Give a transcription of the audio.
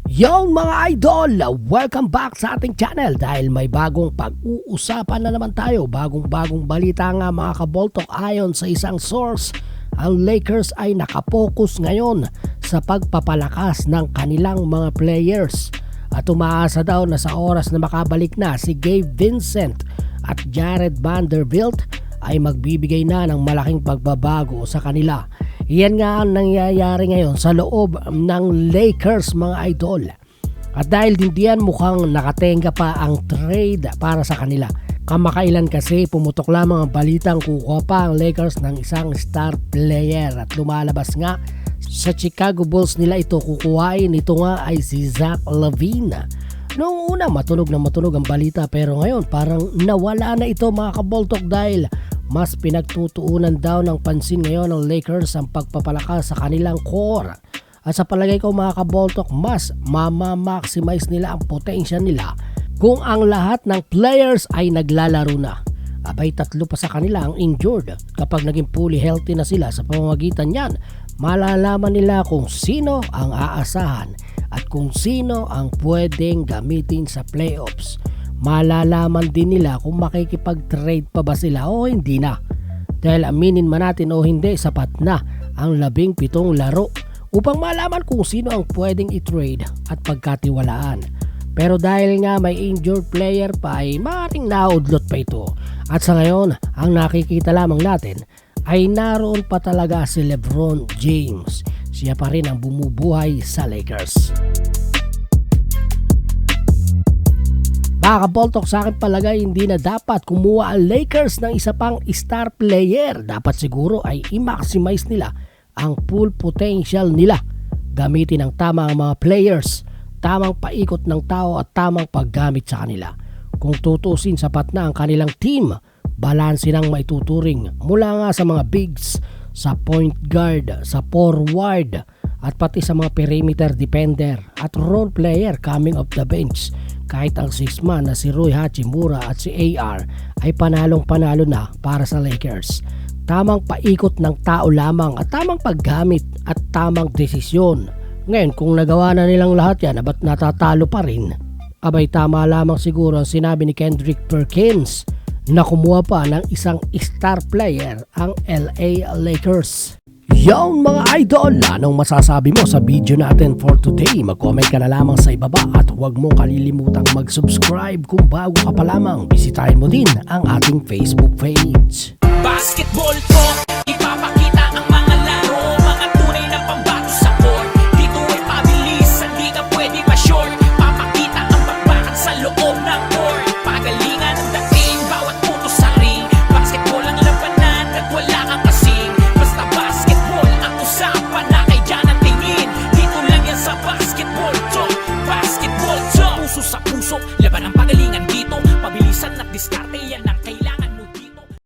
Yo mga idol! Welcome back sa ating channel dahil may bagong pag-uusapan na naman tayo. Bagong balita nga mga kaboltok. Ayon sa isang source, ang Lakers ay nakapokus ngayon sa pagpapalakas ng kanilang mga players. At umaasa daw na sa oras na makabalik na si Gabe Vincent at Jared Vanderbilt ay magbibigay na ng malaking pagbabago sa kanila. Iyan nga ang nangyayari ngayon sa loob ng Lakers mga idol. At dahil din diyan mukhang nakatenga pa ang trade para sa kanila. Kamakailan kasi pumutok lamang ang balitang kukuha pa ang Lakers ng isang star player. At lumalabas nga sa Chicago Bulls nila ito kukuhain. Ito nga ay si Zach LaVine. Noong una matunog ang balita pero ngayon parang nawala na ito mga kaboltok dahil mas pinagtutuunan daw ng pansin ngayon ng Lakers ang pagpapalakas sa kanilang core. At sa palagay ko mga kaboltok, mas mama-maximize nila ang potential nila kung ang lahat ng players ay naglalaro na. Abay, tatlo pa sa kanila ang injured. Kapag naging fully healthy na sila sa pamamagitan niyan, malalaman nila kung sino ang aasahan at kung sino ang pwedeng gamitin sa playoffs. Malalaman din nila kung makikipag-trade pa ba sila o hindi na. Dahil aminin man natin o hindi, sapat na ang 17 laro upang malaman kung sino ang pwedeng i-trade at pagkatiwalaan. Pero dahil nga may injured player pa ay maaaring naudlot pa ito. At sa ngayon, ang nakikita lamang natin ay naroon pa talaga si LeBron James. Siya pa rin ang bumubuhay sa Lakers. Mga kaboltok, sa akin palagay hindi na dapat kumuha ang Lakers ng isa pang star player. Dapat siguro ay i-maximize nila ang full potential nila. Gamitin ang tama ang mga players, tamang paikot ng tao at tamang paggamit sa kanila. Kung tutusin sapat na ang kanilang team, balanse ng maituturing mula nga sa mga bigs, sa point guard, sa forward at pati sa mga perimeter defender at role player coming off the bench. Kahit ang 6-man na si Rui Hachimura at si AR ay panalong-panalo na para sa Lakers. Tamang paikot ng tao lamang at tamang paggamit at tamang desisyon. Ngayon kung nagawa na nilang lahat yan, ba't natatalo pa rin? Abay, tama lamang siguro ang sinabi ni Kendrick Perkins na kumuha pa ng isang star player ang LA Lakers. Yung mga idol, anong masasabi mo sa video natin for today? Mag-comment ka na lamang sa ibaba at huwag mo kalilimutang mag-subscribe kung bago ka pa lamang. Bisitahin mo din ang ating Facebook page. Basketball talk, ipapakita